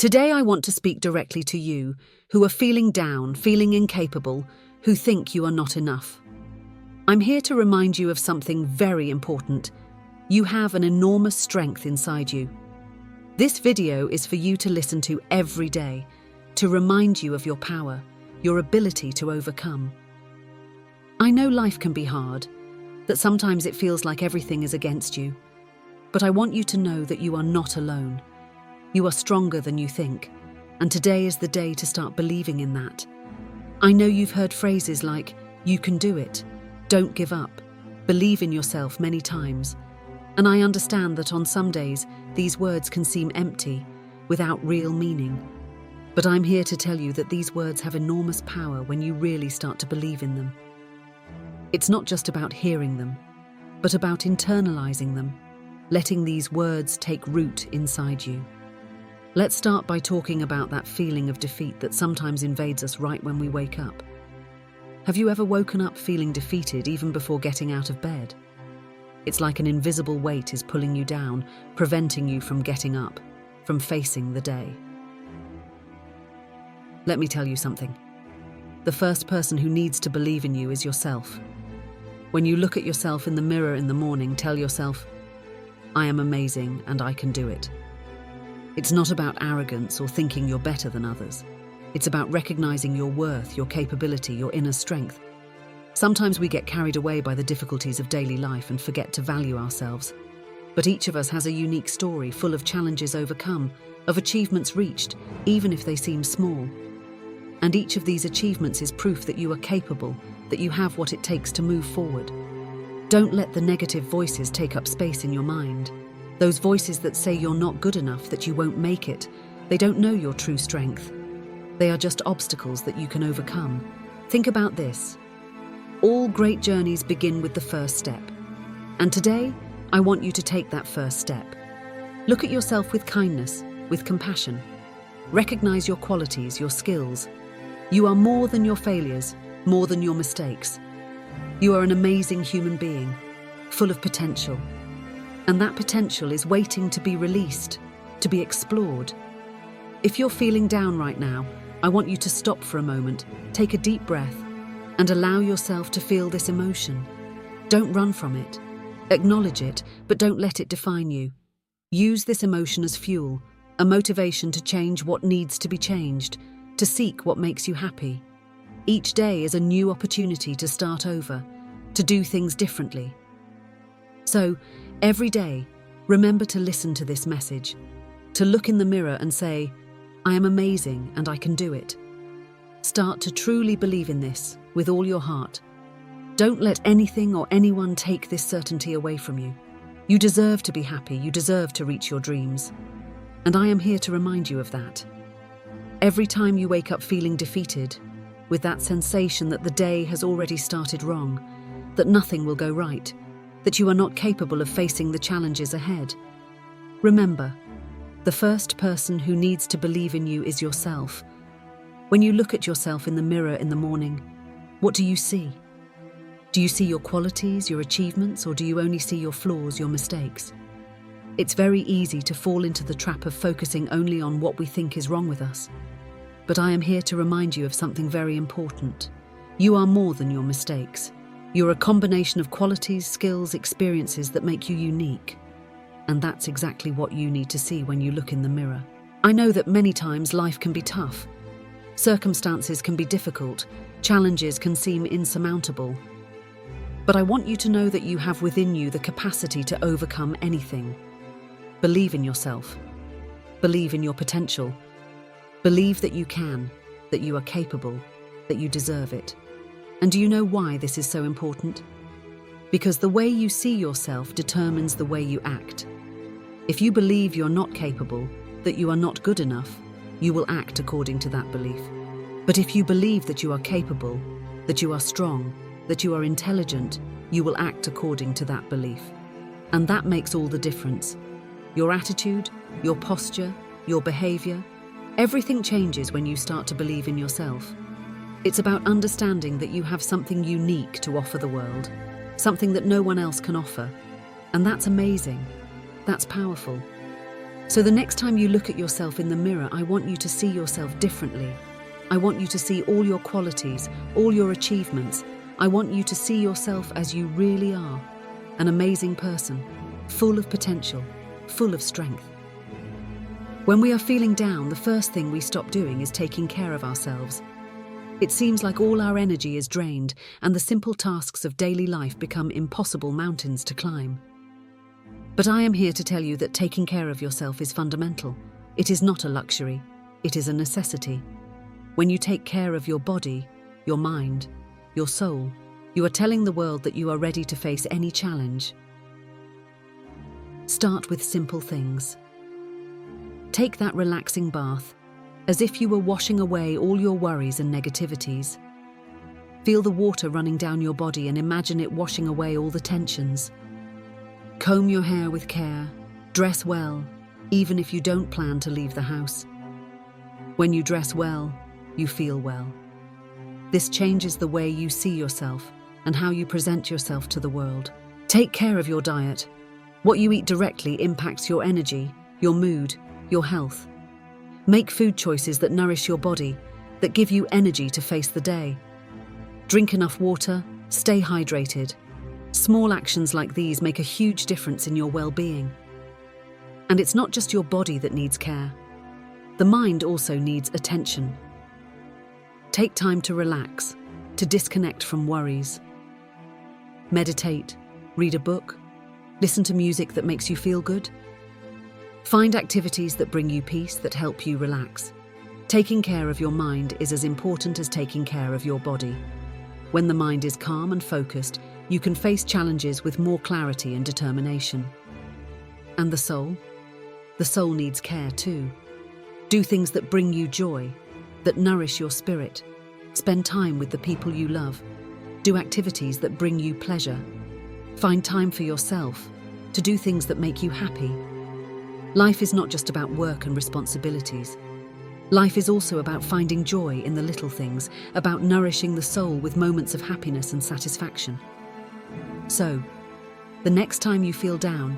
Today I want to speak directly to you, who are feeling down, feeling incapable, who think you are not enough. I'm here to remind you of something very important. You have an enormous strength inside you. This video is for you to listen to every day, to remind you of your power, your ability to overcome. I know life can be hard, that sometimes it feels like everything is against you, but I want you to know that you are not alone. You are stronger than you think, and today is the day to start believing in that. I know you've heard phrases like, "You can do it," "Don't give up," "Believe in yourself" many times, and I understand that on some days these words can seem empty, without real meaning. But I'm here to tell you that these words have enormous power when you really start to believe in them. It's not just about hearing them, but about internalizing them, letting these words take root inside you. Let's start by talking about that feeling of defeat that sometimes invades us right when we wake up. Have you ever woken up feeling defeated even before getting out of bed? It's like an invisible weight is pulling you down, preventing you from getting up, from facing the day. Let me tell you something. The first person who needs to believe in you is yourself. When you look at yourself in the mirror in the morning, tell yourself, "I am amazing and I can do it." It's not about arrogance or thinking you're better than others. It's about recognizing your worth, your capability, your inner strength. Sometimes we get carried away by the difficulties of daily life and forget to value ourselves. But each of us has a unique story full of challenges overcome, of achievements reached, even if they seem small. And each of these achievements is proof that you are capable, that you have what it takes to move forward. Don't let the negative voices take up space in your mind. Those voices that say you're not good enough, that you won't make it, they don't know your true strength. They are just obstacles that you can overcome. Think about this. All great journeys begin with the first step. And today, I want you to take that first step. Look at yourself with kindness, with compassion. Recognize your qualities, your skills. You are more than your failures, more than your mistakes. You are an amazing human being, full of potential. And that potential is waiting to be released, to be explored. If you're feeling down right now, I want you to stop for a moment, take a deep breath, and allow yourself to feel this emotion. Don't run from it. Acknowledge it, but don't let it define you. Use this emotion as fuel, a motivation to change what needs to be changed, to seek what makes you happy. Each day is a new opportunity to start over, to do things differently. So, every day, remember to listen to this message, to look in the mirror and say, "I am amazing and I can do it." Start to truly believe in this with all your heart. Don't let anything or anyone take this certainty away from you. You deserve to be happy, you deserve to reach your dreams. And I am here to remind you of that. Every time you wake up feeling defeated, with that sensation that the day has already started wrong, that nothing will go right, that you are not capable of facing the challenges ahead, remember, the first person who needs to believe in you is yourself. When you look at yourself in the mirror in the morning, what do you see? Do you see your qualities, your achievements, or do you only see your flaws, your mistakes? It's very easy to fall into the trap of focusing only on what we think is wrong with us. But I am here to remind you of something very important. You are more than your mistakes. You're a combination of qualities, skills, experiences that make you unique. And that's exactly what you need to see when you look in the mirror. I know that many times life can be tough. Circumstances can be difficult. Challenges can seem insurmountable. But I want you to know that you have within you the capacity to overcome anything. Believe in yourself. Believe in your potential. Believe that you can, that you are capable, that you deserve it. And do you know why this is so important? Because the way you see yourself determines the way you act. If you believe you're not capable, that you are not good enough, you will act according to that belief. But if you believe that you are capable, that you are strong, that you are intelligent, you will act according to that belief. And that makes all the difference. Your attitude, your posture, your behavior, everything changes when you start to believe in yourself. It's about understanding that you have something unique to offer the world, something that no one else can offer. And that's amazing. That's powerful. So the next time you look at yourself in the mirror, I want you to see yourself differently. I want you to see all your qualities, all your achievements. I want you to see yourself as you really are, an amazing person, full of potential, full of strength. When we are feeling down, the first thing we stop doing is taking care of ourselves. It seems like all our energy is drained and the simple tasks of daily life become impossible mountains to climb. But I am here to tell you that taking care of yourself is fundamental. It is not a luxury, it is a necessity. When you take care of your body, your mind, your soul, you are telling the world that you are ready to face any challenge. Start with simple things. Take that relaxing bath, as if you were washing away all your worries and negativities. Feel the water running down your body and imagine it washing away all the tensions. Comb your hair with care, dress well, even if you don't plan to leave the house. When you dress well, you feel well. This changes the way you see yourself and how you present yourself to the world. Take care of your diet. What you eat directly impacts your energy, your mood, your health. Make food choices that nourish your body, that give you energy to face the day. Drink enough water, stay hydrated. Small actions like these make a huge difference in your well-being. And it's not just your body that needs care. The mind also needs attention. Take time to relax, to disconnect from worries. Meditate, read a book, listen to music that makes you feel good. Find activities that bring you peace, that help you relax. Taking care of your mind is as important as taking care of your body. When the mind is calm and focused, you can face challenges with more clarity and determination. And the soul? The soul needs care too. Do things that bring you joy, that nourish your spirit. Spend time with the people you love. Do activities that bring you pleasure. Find time for yourself, to do things that make you happy. Life is not just about work and responsibilities. Life is also about finding joy in the little things, about nourishing the soul with moments of happiness and satisfaction. So, the next time you feel down,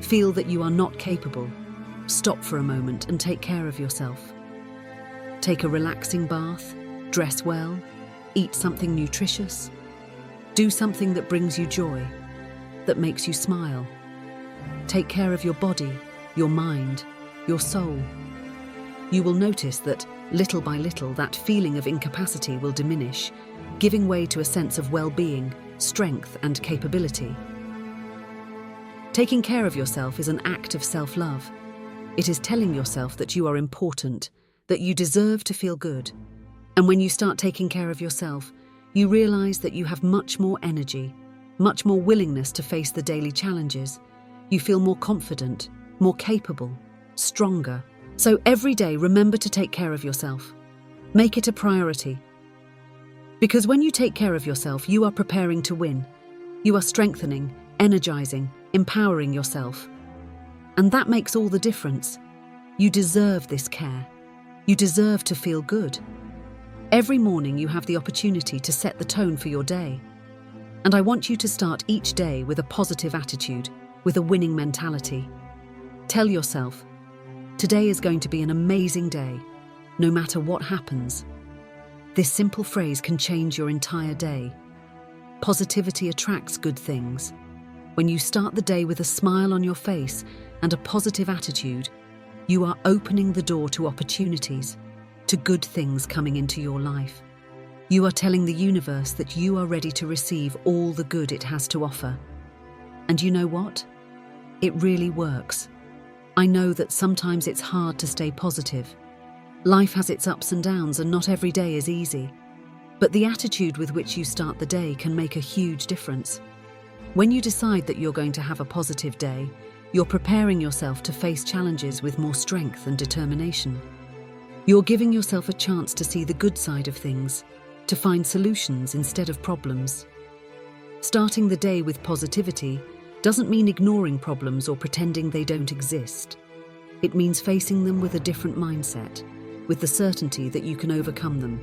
feel that you are not capable, stop for a moment and take care of yourself. Take a relaxing bath, dress well, eat something nutritious. Do something that brings you joy, that makes you smile. Take care of your body, your mind, your soul. You will notice that, little by little, that feeling of incapacity will diminish, giving way to a sense of well-being, strength, and capability. Taking care of yourself is an act of self-love. It is telling yourself that you are important, that you deserve to feel good. And when you start taking care of yourself, you realize that you have much more energy, much more willingness to face the daily challenges. You feel more confident, more capable, stronger. So every day, remember to take care of yourself. Make it a priority. Because when you take care of yourself, you are preparing to win. You are strengthening, energizing, empowering yourself. And that makes all the difference. You deserve this care. You deserve to feel good. Every morning you have the opportunity to set the tone for your day. And I want you to start each day with a positive attitude, with a winning mentality. Tell yourself, today is going to be an amazing day, no matter what happens. This simple phrase can change your entire day. Positivity attracts good things. When you start the day with a smile on your face and a positive attitude, you are opening the door to opportunities, to good things coming into your life. You are telling the universe that you are ready to receive all the good it has to offer. And you know what? It really works. I know that sometimes it's hard to stay positive. Life has its ups and downs and not every day is easy. But the attitude with which you start the day can make a huge difference. When you decide that you're going to have a positive day, you're preparing yourself to face challenges with more strength and determination. You're giving yourself a chance to see the good side of things, to find solutions instead of problems. Starting the day with positivity doesn't mean ignoring problems or pretending they don't exist. It means facing them with a different mindset, with the certainty that you can overcome them.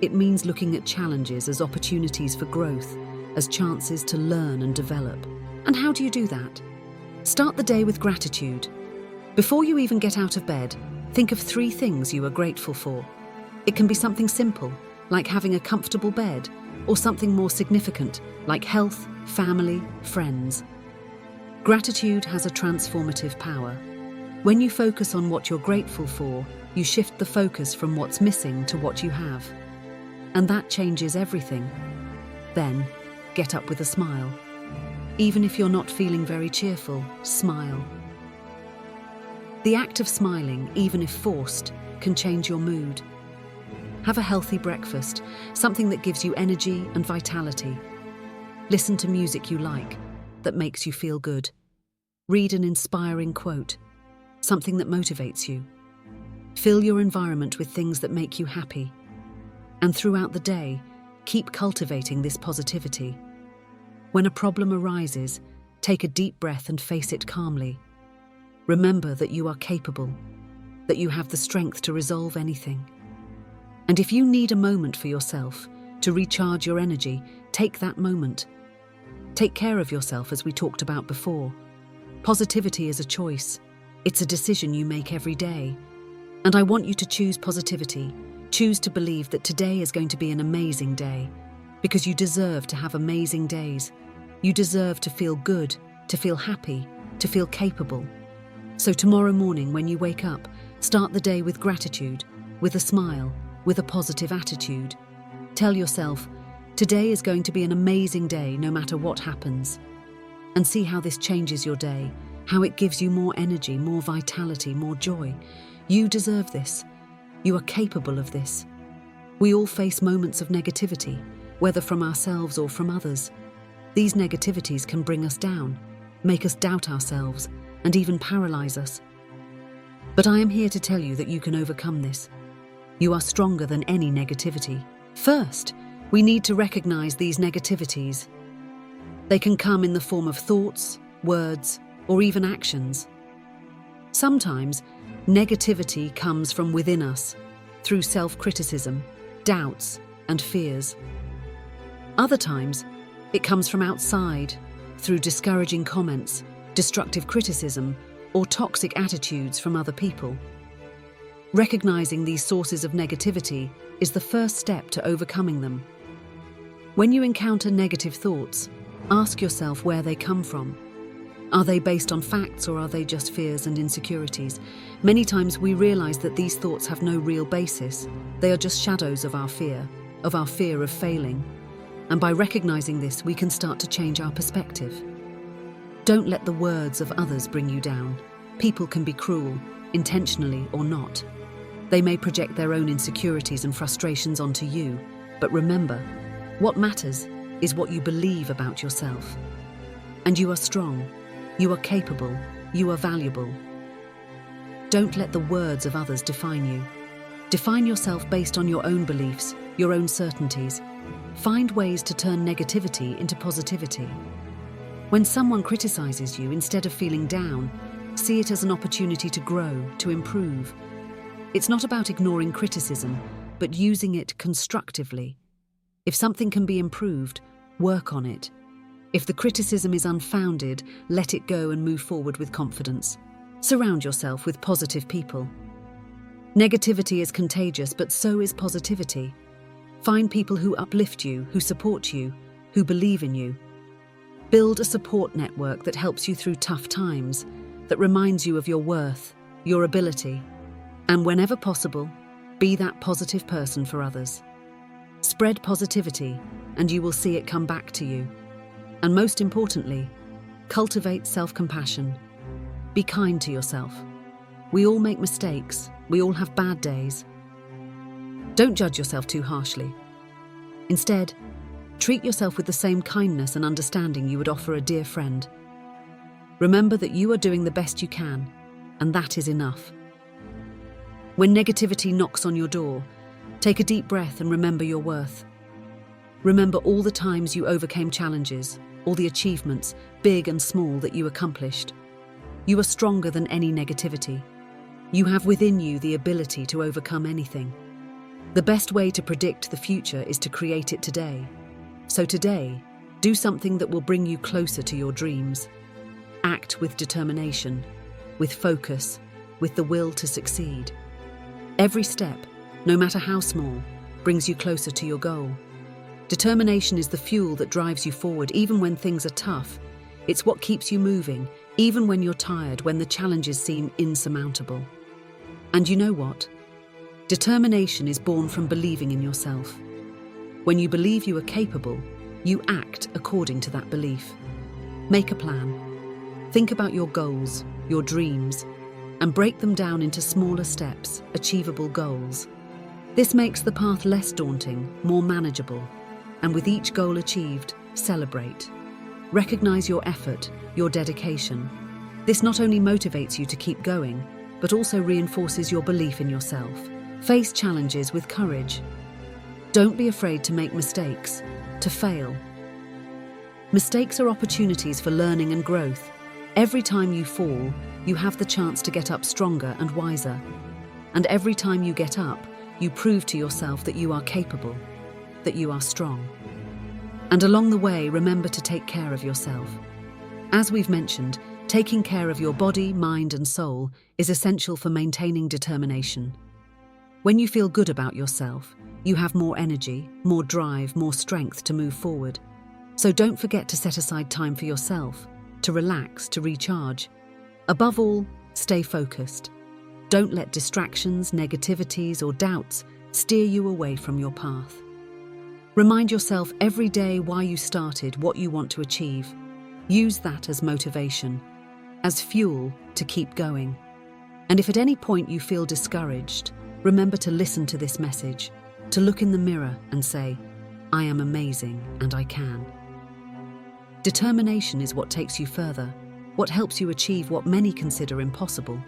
It means looking at challenges as opportunities for growth, as chances to learn and develop. And how do you do that? Start the day with gratitude. Before you even get out of bed, think of 3 things you are grateful for. It can be something simple, like having a comfortable bed, or something more significant, like health, family, friends. Gratitude has a transformative power. When you focus on what you're grateful for, you shift the focus from what's missing to what you have. And that changes everything. Then, get up with a smile. Even if you're not feeling very cheerful, smile. The act of smiling, even if forced, can change your mood. Have a healthy breakfast, something that gives you energy and vitality. Listen to music you like, that makes you feel good. Read an inspiring quote, something that motivates you. Fill your environment with things that make you happy. And throughout the day, keep cultivating this positivity. When a problem arises, take a deep breath and face it calmly. Remember that you are capable, that you have the strength to resolve anything. And if you need a moment for yourself, to recharge your energy, take that moment. Take care of yourself, as we talked about before. Positivity is a choice. It's a decision you make every day. And I want you to choose positivity. Choose to believe that today is going to be an amazing day. Because you deserve to have amazing days. You deserve to feel good, to feel happy, to feel capable. So tomorrow morning when you wake up, start the day with gratitude, with a smile, with a positive attitude. Tell yourself, today is going to be an amazing day no matter what happens. And see how this changes your day, how it gives you more energy, more vitality, more joy. You deserve this. You are capable of this. We all face moments of negativity, whether from ourselves or from others. These negativities can bring us down, make us doubt ourselves, and even paralyze us. But I am here to tell you that you can overcome this. You are stronger than any negativity. First, we need to recognize these negativities. They can come in the form of thoughts, words, or even actions. Sometimes, negativity comes from within us, through self-criticism, doubts, and fears. Other times, it comes from outside, through discouraging comments, destructive criticism, or toxic attitudes from other people. Recognizing these sources of negativity is the first step to overcoming them. When you encounter negative thoughts, ask yourself where they come from. Are they based on facts, or are they just fears and insecurities? Many times we realize that these thoughts have no real basis. They are just shadows of our fear of failing. And by recognizing this, we can start to change our perspective. Don't let the words of others bring you down. People can be cruel, intentionally or not. They may project their own insecurities and frustrations onto you, but remember, what matters is what you believe about yourself. And you are strong, you are capable, you are valuable. Don't let the words of others define you. Define yourself based on your own beliefs, your own certainties. Find ways to turn negativity into positivity. When someone criticizes you, instead of feeling down, see it as an opportunity to grow, to improve. It's not about ignoring criticism, but using it constructively. If something can be improved, work on it. If the criticism is unfounded, let it go and move forward with confidence. Surround yourself with positive people. Negativity is contagious, but so is positivity. Find people who uplift you, who support you, who believe in you. Build a support network that helps you through tough times, that reminds you of your worth, your ability. And whenever possible, be that positive person for others. Spread positivity, and you will see it come back to you. And most importantly, cultivate self-compassion. Be kind to yourself. We all make mistakes. We all have bad days. Don't judge yourself too harshly. Instead, treat yourself with the same kindness and understanding you would offer a dear friend. Remember that you are doing the best you can, and that is enough. When negativity knocks on your door, take a deep breath and remember your worth. Remember all the times you overcame challenges, all the achievements, big and small, that you accomplished. You are stronger than any negativity. You have within you the ability to overcome anything. The best way to predict the future is to create it today. So today, do something that will bring you closer to your dreams. Act with determination. with focus, with the will to succeed. Every step, no matter how small, brings you closer to your goal. Determination is the fuel that drives you forward even when things are tough. It's what keeps you moving, even when you're tired, when the challenges seem insurmountable. And you know what? Determination is born from believing in yourself. When you believe you are capable, you act according to that belief. Make a plan. Think about your goals, your dreams, and break them down into smaller steps, achievable goals. This makes the path less daunting, more manageable, and with each goal achieved, celebrate. Recognize your effort, your dedication. This not only motivates you to keep going, but also reinforces your belief in yourself. Face challenges with courage. Don't be afraid to make mistakes, to fail. Mistakes are opportunities for learning and growth. Every time you fall, you have the chance to get up stronger and wiser. And every time you get up, you prove to yourself that you are capable, that you are strong. And along the way, remember to take care of yourself. As we've mentioned, taking care of your body, mind, and soul is essential for maintaining determination. When you feel good about yourself, you have more energy, more drive, more strength to move forward. So don't forget to set aside time for yourself, to relax, to recharge. Above all, stay focused. Don't let distractions, negativities, or doubts steer you away from your path. Remind yourself every day why you started, what you want to achieve. Use that as motivation, as fuel to keep going. And if at any point you feel discouraged, remember to listen to this message, to look in the mirror and say, I am amazing and I can. Determination is what takes you further, what helps you achieve what many consider impossible.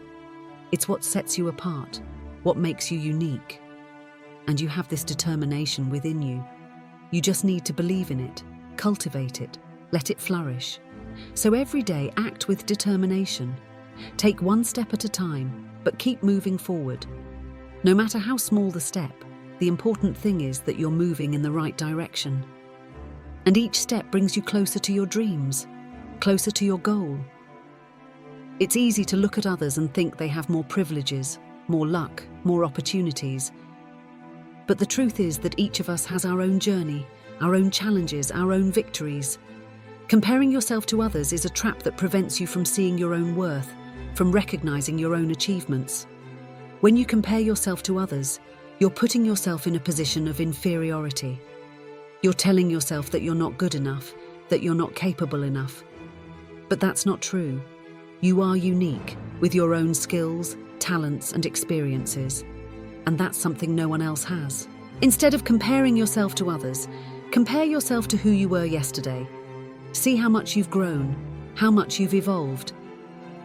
It's what sets you apart, what makes you unique. And you have this determination within you. You just need to believe in it, cultivate it, let it flourish. So every day act with determination. Take one step at a time, but keep moving forward. No matter how small the step, the important thing is that you're moving in the right direction. And each step brings you closer to your dreams, closer to your goal. It's easy to look at others and think they have more privileges, more luck, more opportunities. But the truth is that each of us has our own journey, our own challenges, our own victories. Comparing yourself to others is a trap that prevents you from seeing your own worth, from recognizing your own achievements. When you compare yourself to others, you're putting yourself in a position of inferiority. You're telling yourself that you're not good enough, that you're not capable enough. But that's not true. You are unique, with your own skills, talents, and experiences. And that's something no one else has. Instead of comparing yourself to others, compare yourself to who you were yesterday. See how much you've grown, how much you've evolved.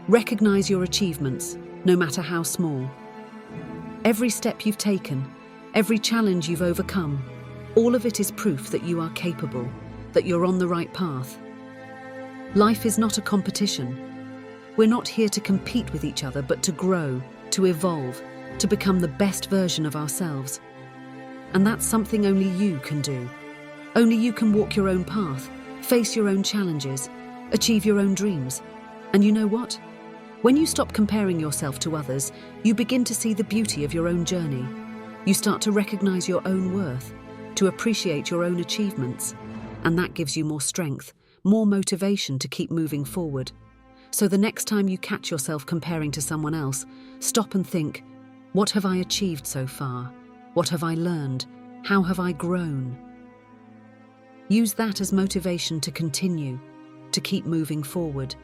Recognize your achievements, no matter how small. Every step you've taken, every challenge you've overcome, all of it is proof that you are capable, that you're on the right path. Life is not a competition. We're not here to compete with each other, but to grow, to evolve, to become the best version of ourselves. And that's something only you can do. Only you can walk your own path, face your own challenges, achieve your own dreams. And you know what? When you stop comparing yourself to others, you begin to see the beauty of your own journey. You start to recognize your own worth, to appreciate your own achievements, and that gives you more strength, more motivation to keep moving forward. So the next time you catch yourself comparing to someone else, stop and think, what have I achieved so far? What have I learned? How have I grown? Use that as motivation to continue, to keep moving forward.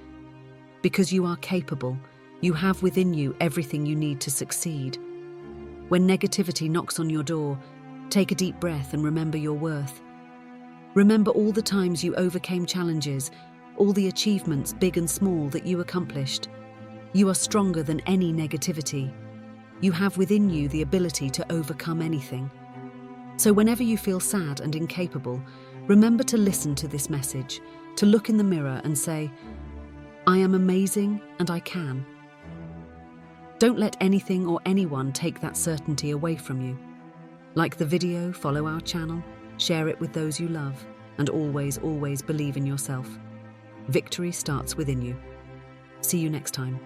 Because you are capable, you have within you everything you need to succeed. When negativity knocks on your door, take a deep breath and remember your worth. Remember all the times you overcame challenges, all the achievements, big and small, that you accomplished. You are stronger than any negativity. You have within you the ability to overcome anything. So whenever you feel sad and incapable, remember to listen to this message, to look in the mirror and say, I am amazing and I can. Don't let anything or anyone take that certainty away from you. Like the video, follow our channel, share it with those you love, and always, always believe in yourself. Victory starts within you. See you next time.